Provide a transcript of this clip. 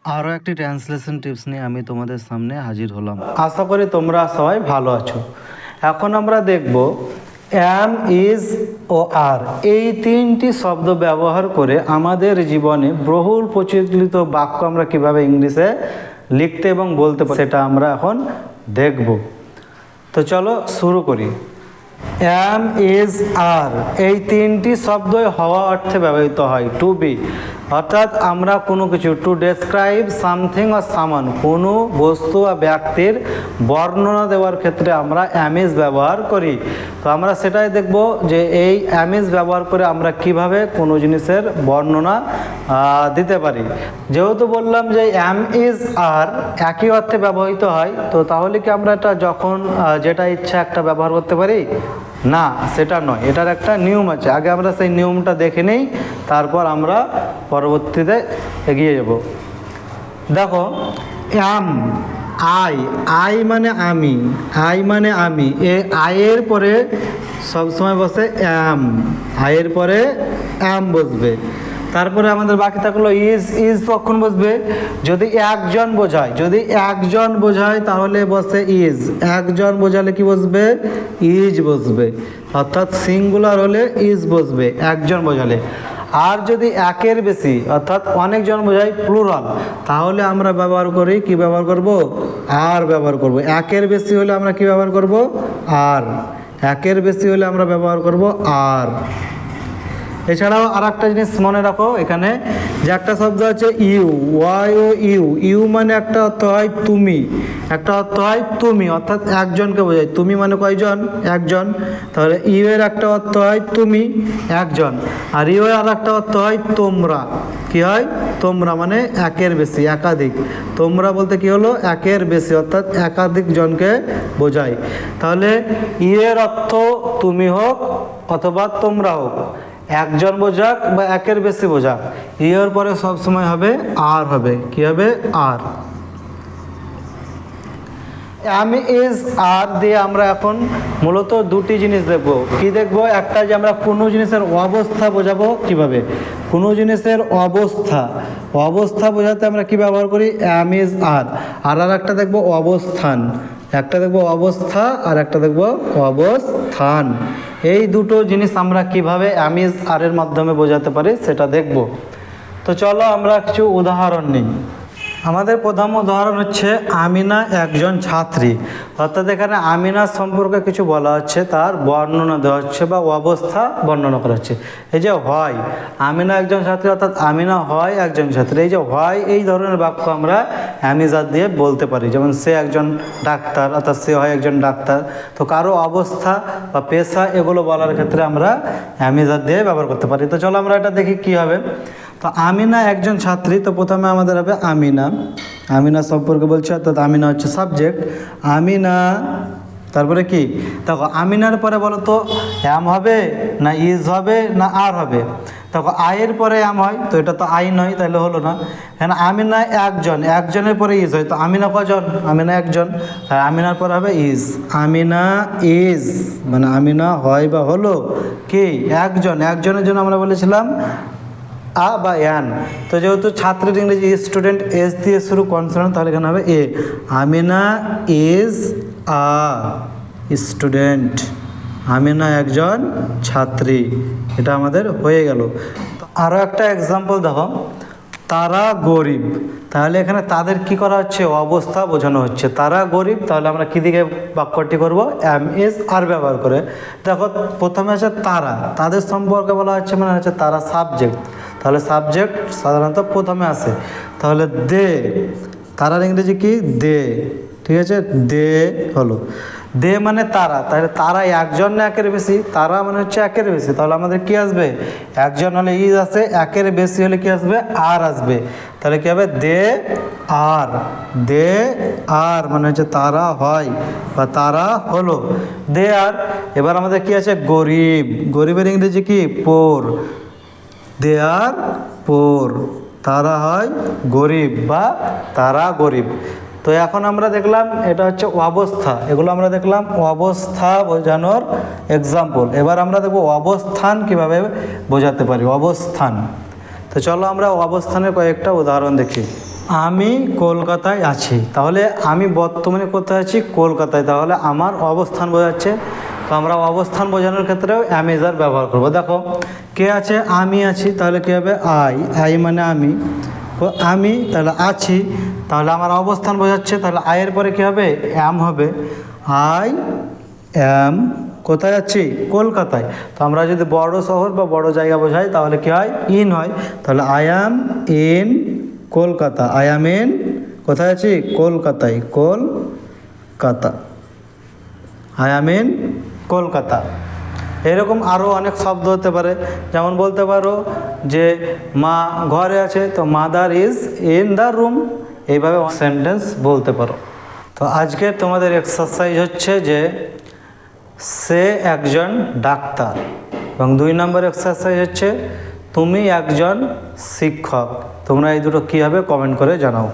আরও একটি translation tips নিয়ে আমি তোমাদের সামনে হাজির হলাম। আশা করি তোমরা সবাই ভালো আছো। এখন আমরা দেখব অ্যাম, ইজ ও আর এই তিনটি শব্দ ব্যবহার করে আমাদের জীবনে বহুল প্রচলিত বাক্য আমরা কিভাবে ইংলিশে লিখতে এবং বলতে পারি সেটা আমরা এখন দেখব। তো চলো শুরু করি। অ্যাম, ইজ, আর এই তিনটি শব্দই হওয়া অর্থে ব্যবহৃত হয়। টু বি অর্থাৎ আমরা কোনো কিছু টু ডেসক্রাইব সামথিং অর সামান কোনো বস্তু বা ব্যক্তির বর্ণনা দেওয়ার ক্ষেত্রে আমরা অ্যাম ইজ ব্যবহার করি। তো আমরা সেটাই দেখব যে এই অ্যাম ইজ ব্যবহার করে আমরা কিভাবে কোনো জিনিসের বর্ণনা দিতে পারি। যেহেতু বললাম যে অ্যাম, ইজ, আর একই অর্থে ব্যবহৃত হয়, তো তাহলে কি আমরা এটা যখন যেটা ইচ্ছা একটা ব্যবহার করতে পারি? না, সেটা নয়। এটার একটা নিয়ম আছে। আগে আমরা সেই নিয়মটা দেখে নেই, তারপর আমরা পরবর্তীতে এগিয়ে যাব। দেখো, অ্যাম, আই মানে আমি, আই মানে আমি, এ আয়ের পরে সবসময় বসে অ্যাম, আয়ের পরে অ্যাম বসবে। তারপরে আমাদের বাকি থাকলো ইজ কখন বসবে? যদি একজন বোঝায়, যদি একজন বোঝায় তাহলে বসে ইজ, একজন বোঝালে কি বসবে? ইজ বসবে। অর্থাৎ সিঙ্গুলার হলে ইজ বসবে একজন বোঝালে। আর যদি একের বেশি অর্থাৎ অনেকজন বোঝায় প্লুরাল, তাহলে আমরা ব্যবহার করি কি ব্যবহার করব? আর ব্যবহার করব। একের বেশি হলে আমরা কি ব্যবহার করব? আর। একের বেশি হলে আমরা ব্যবহার করব আর। এছাড়াও আর একটা জিনিস মনে রাখো, এখানে যে একটা শব্দ আছে you, Y O U, you মানে একটা অর্থ হয় তুমি, একটা অর্থ হয় তুমি, অর্থাৎ একজনকে বোঝায়। তুমি মানে কয়জন? একজন। তাহলে ইউ এর একটা অর্থ হয় তুমি, একজন। আর ইউ এর আর একটা অর্থ হয় তোমরা। কি হয়? তোমরা মানে একের বেশি, একাধিক। তোমরা বলতে কি হলো? একের বেশি, অর্থাৎ একাধিক জনকে বোঝায়। তাহলে ইউ এর অর্থ তুমি হোক অথবা তোমরা হোক, একজন বোঝাক বা একের বেশি বোঝাক, ইয়ের পরে সবসময় হবে আর হবে। কি হবে? আর। অ্যাম, ইজ, আর দিয়ে আমরা এখন মূলত দুটি জিনিস দেখব। কি দেখব? একটা যে আমরা কোনো জিনিসের অবস্থা বোঝাবো কিভাবে, কোনো জিনিসের অবস্থা, অবস্থা বোঝাতে আমরা কি ব্যবহার করি? অ্যাম, ইজ, আর। আর একটা দেখব অবস্থান, একটা দেখব অবস্থা আর একটা দেখব অবস্থান। এই দুটো জিনিস আমরা কিভাবে অ্যাম, ইজ, আর এর মাধ্যমে বোঝাতে পারি সেটা দেখব। তো চলো আমরা কিছু উদাহরণ নিই। আমাদের প্রথম উদাহরণ হচ্ছে আমিনা একজন ছাত্রী। অর্থাৎ এখানে আমিনার সম্পর্কে কিছু বলা হচ্ছে, তার বর্ণনা দেওয়া হচ্ছে বা অবস্থা বর্ণনা করা হচ্ছে। এই যে হয়, আমিনা একজন ছাত্রী, অর্থাৎ আমিনা হয় একজন ছাত্রী। এই যে হয়, এই ধরনের বাক্য আমরা অ্যাম, ইজ, আর দিয়ে বলতে পারি। যেমন সে একজন ডাক্তার, অর্থাৎ সে হয় একজন ডাক্তার। তো কারো অবস্থা বা পেশা এগুলো বলার ক্ষেত্রে আমরা অ্যাম, ইজ, আর দিয়ে ব্যবহার করতে পারি। তো চলো আমরা এটা দেখি কি হবে। তো আমিনা একজন ছাত্রী, তো প্রথমে আমাদের হবে আমিনা, আমিনা সম্পর্কে বলছে, অর্থাৎ আমিনা হচ্ছে সাবজেক্ট। আমিনা, তারপরে কি? দেখো আমিনার পরে বলো তো অ্যাম হবে না ইজ হবে না আর হবে? দেখো আয়ের পরে অ্যাম হয়, তো এটা তো আই নয়, তাহলে হলো না। হ্যাঁ, আমিনা একজন, একজনের পরে ইজ হয়, তো আমিনা কজন? আমিনা একজন, আমিনার পরে হবে ইজ। আমিনা ইজ মানে আমিনা হয় বা হলো কি একজন, একজনের জন্য আমরা বলেছিলাম আ বা অ্যান। তো যেহেতু ছাত্রের ইংরেজি স্টুডেন্ট, এস দিয়ে শুরু কনসোনেন্ট, তাহলে এখানে হবে a. Amina is a student, Amina একজন ছাত্রী। এটা আমাদের হয়ে গেল। তো আরও একটা এক্সাম্পল দেখো, তারা গরিব। তাহলে এখানে তাদের কি করা হচ্ছে? অবস্থা বোঝানো হচ্ছে। তারা গরিব, তাহলে আমরা কী দিকে বাক্যটি করব? অ্যাম, ইজ, আর ব্যবহার করে। দেখো প্রথমে আছে তারা, তাদের সম্পর্কে বলা হচ্ছে, মানে হচ্ছে তারা সাবজেক্ট, তাহলে সাবজেক্ট সাধারণত প্রথমে আসে। তাহলে দে, তারার ইংরেজি কি? দে। ঠিক আছে, দে হলো। দে মানে তারা, তাহলে তারা একজন না একের বেশি? তারা মানে হচ্ছে একের বেশি, তাহলে আমাদের কি আসবে? একজন হলে ইজ আসে, একের বেশি হলে কি আসবে? আর আসবে। তাহলে কি হবে? দে আর, দে আর মানে হচ্ছে তারা হয় বা তারা হলো। দে আর। এবার আমাদের কি আছে? গরিব, গরিবের ইংরেজি কি? পোর। দে আর পোর, তারা হয় গরিব বা তারা গরিব। তো এখন আমরা দেখলাম এটা হচ্ছে অবস্থা, এগুলো আমরা দেখলাম অবস্থা বোঝানোর এক্সাম্পল। এবার আমরা দেখব অবস্থান কিভাবে বোঝাতে পারি, অবস্থান। তো চলো আমরা অবস্থানের কয়েকটা উদাহরণ দেখি। আমি কলকাতায় আছি, তাহলে আমি বর্তমানে কোথায় আছি? কলকাতায়। তাহলে আমার অবস্থান বোঝাচ্ছে, তো আমরা অবস্থান বোঝানোর ক্ষেত্রেও অ্যাম ইজ আর ব্যবহার করবো। দেখো কে আছে? আমি আছি, তাহলে কী হবে? আই মানে আমি, তো আমি তাহলে আছি, তাহলে আমার অবস্থান বোঝাচ্ছে, তাহলে আয়ের পরে কী হবে? অ্যাম হবে। আই অ্যাম কোথায় আছি? কলকাতায়। তো আমরা যদি বড় শহর বা বড় জায়গা বোঝাই তাহলে কী হয়? ইন হয়। তাহলে I am in Kolkata. I am in কোথায় আছি? কলকাতায়। Kolkata. I am in Kolkata. এরকম আরও অনেক শব্দ হতে পারে, যেমন বলতে পারো যে মা ঘরে আছে, তো mother is in the room. এইভাবে সেন্টেন্স বলতে পারো। তো আজকে তোমাদের এক্সারসাইজ হচ্ছে যে সে একজন ডাক্তার, এবং 2 নম্বর এক্সারসাইজ হচ্ছে তুমি একজন শিক্ষক। তোমরা এই দুটো কী হবে কমেন্ট করে জানাও।